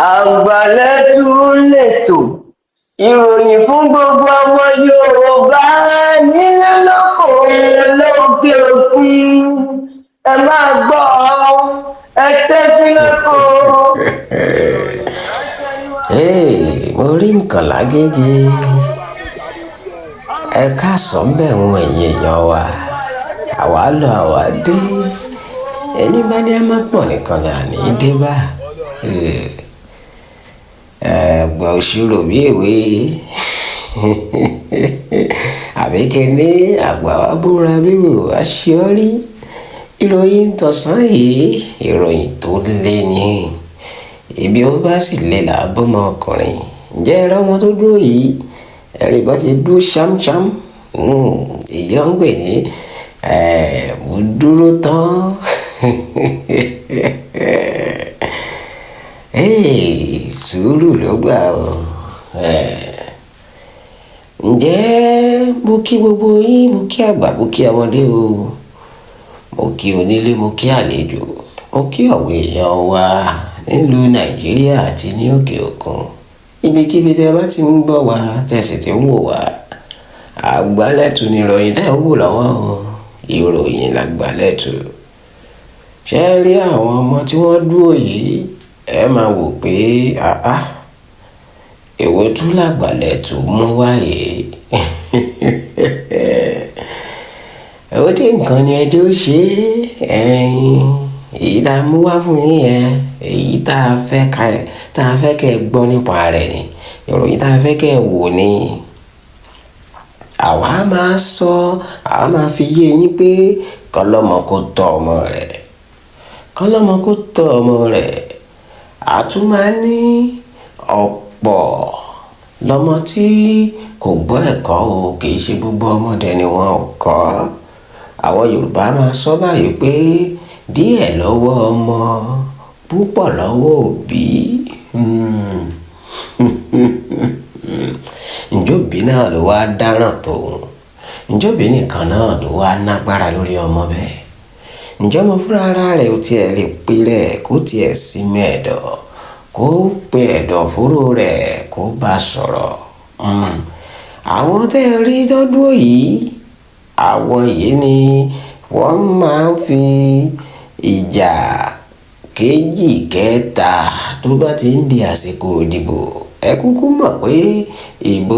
Àgbàlẹ́tù lètò ìròyìn fún gbogbo ọmọ Yorùbá nílé lóko lókè òkun. Ẹ máa gbọ́ ẹ tẹ́tí lóko. Mo rí nǹkan lágége. Ẹ káàsán bẹ́ẹ̀ wọ́n ẹ̀yin èèyàn wa. Àwa lọ àwa dé. Ẹni bá ní a máa pọ̀ nìkan là ní dé bá. Àgbà òṣìrò bí èwe. Àbíkẹ́ ní àgbà wa búra bíbò aṣíọ́rí. Ìròyìn tọ̀sán yìí ìròyìn tó lé ní. Ibi ó bá sì lè làbọ́mọ ọkùnrin. Ǹjẹ́ ẹ̀rọ wọn tó dúró yìí ẹ̀rí bá ti dúró ṣámṣám. Èyí ń pè ní mo dúró tán. Sùúrù ló gbà o. Ǹjẹ́ mo kí gbogbo yín, mo kí àgbà, mo kí ọmọdé o. Mo kí onílé, mo kí àlejò, mo kí àwọn èèyàn wa nílùú Nàìjíríà àti ní òkè òkun. Ibikíbi tẹ́ bá ti ń gbọ́ wa, tẹ̀sí ti ń wò wá. Àgbàlẹ́tù ni ìròyìn tẹ́ ń wò lọ́wọ́ o. Ìròyìn làgbàlẹ́tù. Ṣé ẹ rí àwọn ọmọ tí wọ́n dúró yìí? Ẹ máa wò pé èwo tún làgbàlẹ́tù mú wáyé. Ó dé nǹkan ni ẹjọ́ ṣe èyí tá a mú wá fún yín yẹn, èyí tá a fẹ́ kẹ́ ẹ gbọ́ nípa rẹ̀ ni, ìròyìn tá a fẹ́ kẹ́ ẹ wò ni. Àwa máa fi yé yín pé kọ́lọ́mọ kó tọ́ ọmọ rẹ̀, kọ́lọ́mọ kó tọ́ ọmọ rẹ̀. A tún máa ní ọ̀pọ̀ lọ́mọ tí kò gbọ́ ẹ̀kọ́ o, kì í ṣe gbogbo ọmọdé ni wọ́n ò kọ́. Àwọn Yorùbá máa sọ báyìí pé díẹ̀ lọ́wọ́ ọmọ, púpọ̀ lọ́wọ́ òbí. Ǹjọ́bí náà ló wá dáràn tóun? Ǹjọ́bí nìkan náà ló wá nágbára lórí ọmọ bẹ́ẹ̀? Ǹjẹ́ ọmọ fúnra ara rẹ̀ ó tiẹ̀ lè pilẹ̀ kó tiẹ̀ sinmi ẹ̀dọ̀, kó pe ẹ̀dọ̀ fóró rẹ̀ kó bá sọ̀rọ̀? Àwọn tẹ́ ẹ rí tọ́dún yìí, àwọn yìí ni wọ́n máa ń fi ìjà kejì kẹta tó bá ti ń di àsìkò ìdìbò. Ẹ kúkú mọ̀ pé ìbò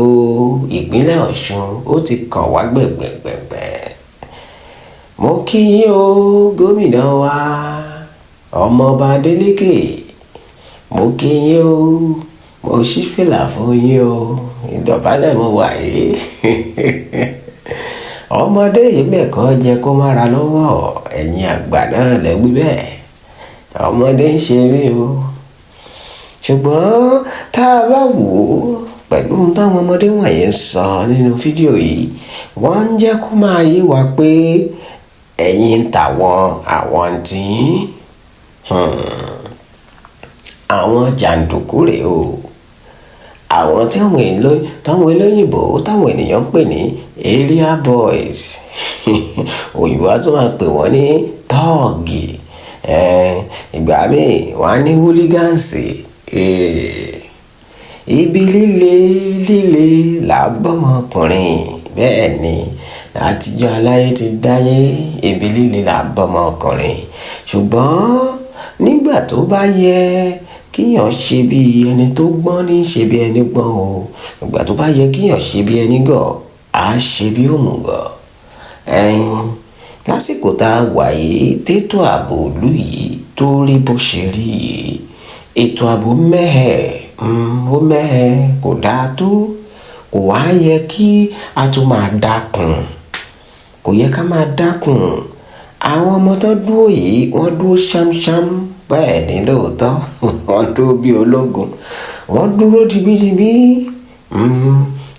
ìpínlẹ̀ Ọ̀ṣun ó ti kàn wá gbẹ̀gbẹ̀gbẹ̀gbẹ̀. Mo kí yín o gómìnà wa ọmọọba Adeleke. Mo kí yín o, mo ṣí fìlà fún yín o, ìdọ̀bálẹ̀ mo wà yìí. Ọmọdé yìí mẹ́kọ̀ọ́ jẹ kó má ra lọ́wọ́, ẹ̀yin àgbà náà lẹ́wí bẹ́ẹ̀. Ọmọdé ń ṣeré o. Ṣùgbọ́n tá a bá wò ó pẹ̀lú ohun táwọn ọmọdé wọ̀nyí ń sọ nínú fídíò yìí, wọ́n ń jẹ́ kó máa yé wa pé ẹ̀yin tàwọn àwọn tí àwọn jàǹdùkú rèé o. Àwọn táwọn olóyìnbó táwọn ènìyàn ń pè ní area boys. Òyìnbó á tún máa pè wọ́n ní tọ́ọ̀gì. Ìgbà míì wọ́n á ní húlígánsì. Ibi líle làbọ́mọkùnrin. Bẹ́ẹ̀ ni àtijọ́ aláyé ti dáyé, ibi líle làbọ́mọkùnrin. Ṣùgbọ́n nígbà tó bá yẹ kíyàn ṣe bí ẹni tó gbọ́n ní ṣe bí ẹni gbọ́n o. Ìgbà tó bá yẹ kíyàn ṣe bí ẹni gọ̀, á ṣe bí òmùgọ̀. Lásìkò tá a wà yìí, tétò ààbò ìlú yìí tó rí bó ṣe rí yìí, ètò ààbò ó mẹ́hẹ̀, kò dáa tó. Kò wá yẹ kí a tún máa dákun, kò yẹ ká máa dákun. Àwọn ọmọ tó dúró yìí wọ́n dúró ṣámṣám. Bẹ́ẹ̀ ni lóòótọ́ wọ́n dúró bí ológun, wọ́n dúró digbídigbí.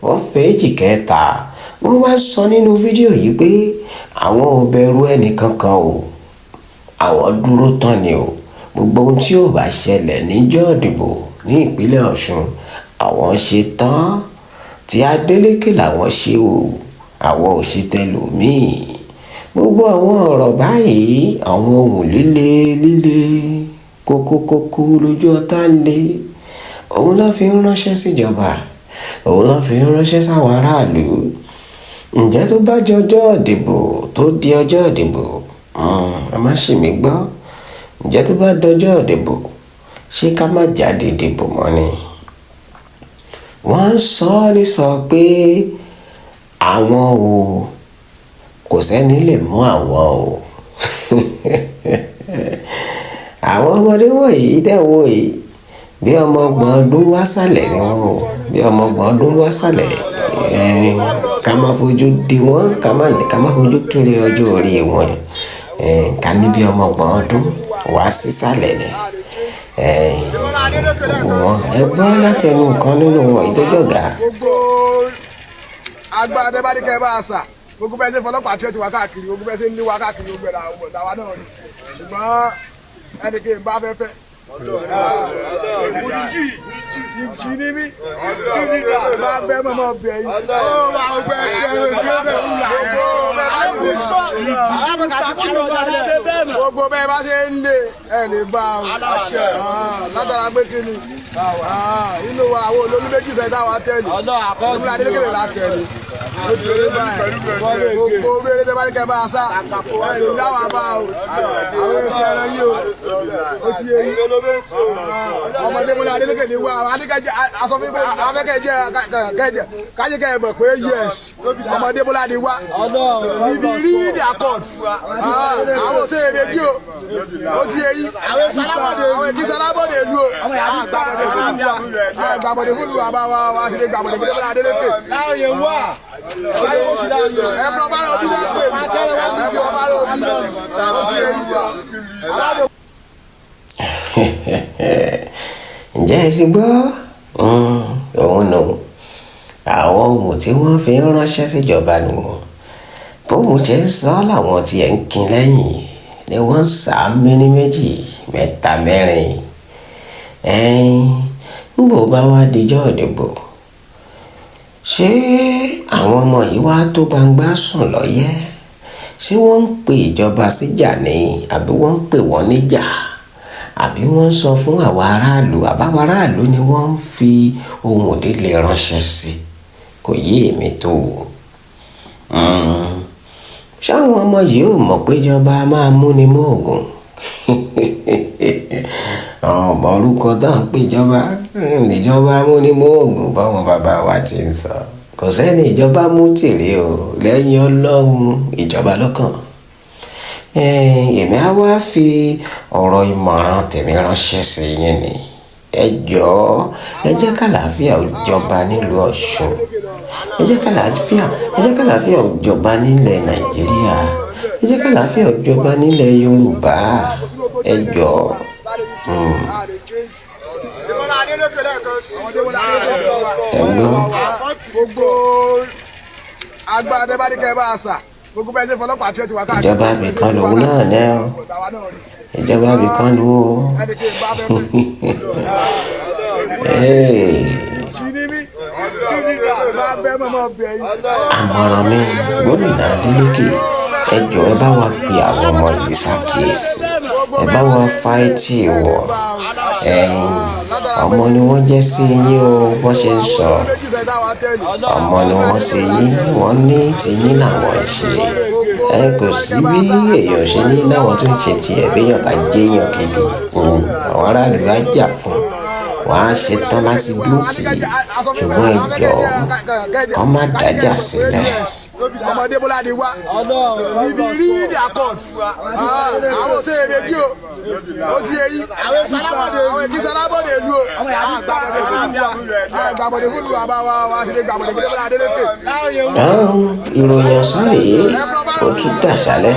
Wọ́n fèjì kẹta. Wọ́n wá sọ nínú fídíò yìí pé àwọn ò bẹ̀rù ẹnì kankan o, àwọn dúró tán ni o. Gbogbo ohun tí ò bá ṣẹlẹ̀ níjọ́ ìdìbò ní ìpínlẹ̀ Ọ̀ṣun, àwọn ṣe tán. Tí Adeleke làwọn ṣe o, àwọn ò ṣe tẹlòmíì. Gbogbo àwọn ọ̀rọ̀ báyìí, àwọn ohun líle kókókókó lójú ọ̀tá ń lé òun ló fi ń ránṣẹ́ síjọba òun ló fi ń ránṣẹ́ sáwọn aráàlú. ǹjẹ́ tó bá jẹ́ ọjọ́ ìdìbò tó di ọjọ́ ìdìbò ẹ má ṣì mí gbọ́, ǹjẹ́ tó bá dọjọ́ ìdìbò ṣé ká má jáde ìdìbò mọ́ ni? wọ́n ń sọ ọ́ ní sọ pé àwọn o kò sẹ́ni lè mú àwọn o àwọn ọmọdé wọ̀nyí tẹ̀wọ́ yìí bí ọmọ ọgbọ̀n ọdún wá sàlẹ̀ ni wọ́n o bí ọmọ ọgbọ̀n ọdún wá sàlẹ̀ ká má fojú di wọ́n ká má fojú kéré ọjọ́ orí wọn ká ní bí ọmọ ọgbọ̀n ọdún wá sísàlẹ̀ ni gbogbo wọn ẹ gbọ́ látẹnu kan nínú wọn ìtọ́jú ọ̀gá. gbogbo agbára tẹ bá ní kẹ bá a sà gbogbo bẹ́ẹ̀ ṣe fọlọ́pàá tí ó ti wá káàkiri gbogbo bẹ́ẹ̀ ṣe ń lé wá káàkiri gbogbo ẹ̀dá àwọn ọ̀dà wa náà rí ṣùgbọ́n ẹnì kí n bá fẹ́ fẹ́ ìjì ní mí bá bẹ́ mọ́mọ́ bẹ̀ yìí gbogbo bẹ́ẹ̀ bá ṣe ń lé ẹ̀ lè bá a látara pé kí ni inú wa àwọn olórí méjì sẹ́dá wa tẹ́lẹ̀ nígbà adélékèlè la tẹ́lẹ̀ ó ti rí báyìí gbogbo orí tẹ́ bá ní kẹ́ bá a sá ẹ̀ lè dáwà bá o àwọn èsì ẹ̀rọ yìí o ó ti yé yìí ọmọdé múlẹ̀ adélékèlè wa asọ́fín pé afẹ́kẹ́jẹ́ kájíkẹ́ ẹ̀ mọ̀ pé yes ọmọdé múlẹ̀ adé wa níbi rí ní accord àwọn òṣèré méjì o ó ti yé yìí àwọn èkì sálábọ̀dé lu o gbàbọ̀dé fún lu àbá wa ṣe lè gbàbọ̀dé fún múlẹ̀ adélékè ẹ̀fọ́ bá lọ bí lẹ́gbẹ̀ẹ́ ẹ̀fọ́ bá lọ bí ó ti yé yìí. ǹjẹ́ ẹ ti gbọ́ òun nù àwọn ohun tí wọ́n fi ń ránṣẹ́ síjọba nù bóun ṣe ń sọ làwọn tiẹ̀ ń kin lẹ́yìn ni wọ́n ń sá méní méjì mẹ́ta mẹ́rin ń bò bá wá dijọ́ ìdìbò ṣé àwọn ọmọ yìí wá tó gbangba sùn lọ́yẹ́ ṣé wọ́n ń pe ìjọba síjà ni àbí wọ́n ń pè wọ́n níjà àbí wọ́n ń sọ fún àwọn aráàlú àbáwọn aráàlú ni wọ́n ń fi ohun òdìlé ránṣẹ́ sí kò yé èmi tó ṣáwọn ọmọ yìí ò mọ̀ pé ìjọba máa múni mú oògùn ọmọ orúkọ tá à ń pè ìjọba múni mú oògùn báwọn bàbá wa ti ń sọ kò sẹ́ni ìjọba mú tèrè o lẹ́yìn ọlọ́run ìjọba lọ́kàn. èmi á wá fi ọ̀rọ̀ ìmọ̀ràn tèmi ránṣẹ́ sí yín ni ẹ jọ̀ọ́ ẹ jẹ́ kàlàáfíà ó jọba nílùú Ọ̀ṣun ẹ jẹ́ kàlàáfíà ó jọba nílẹ̀ Nàìjíríà ẹ jẹ́ kàlàáfíà ó jọba nílẹ̀ Yorùbá ẹ jọ̀ọ́. gbogbo agbára tẹ bá ní kẹ bá a sà gbogbo bẹ́ẹ̀ ṣe fọlọ́pàá tí ó ti wá káàkiri. ìjọba nìkan lòun náà ní ọ ìjọba nìkan ló ó. àmọ̀ràn mi gómìnà Adeleke ẹ jọ̀ọ́ ẹ bá wa pe àwọn ọmọ yìí ṣàkíyèsí ẹ bá wa fa etí wọ̀ ọmọ ni wọ́n jẹ́ sí yín o wọ́n ṣe ń sọ ọmọ ni wọ́n ṣe yín wọ́n ní tiyín làwọn ṣe kò sí bí èèyàn ṣe ní láwọn tó ń ṣe tiẹ̀ béèyàn bá jẹ́yàn gidi àwọn aráàlú á jà fún wọn á ṣe tán láti dúró tì í ṣùgbọ́n ẹ jọ̀ọ́ kó má dájà sílẹ̀. ọmọdé bọ́lá di wá níbi rí ní accord àwọn òṣèré méjì o ó ti yé yìí àwọn èkì sálábọ̀dé lu o gbàbọ̀dé fún lu àbá wa ṣe lè gbàbọ̀dé fún múlẹ̀ adélékè. ìròyìn ọ̀sán rèé ó tún dàṣálẹ́.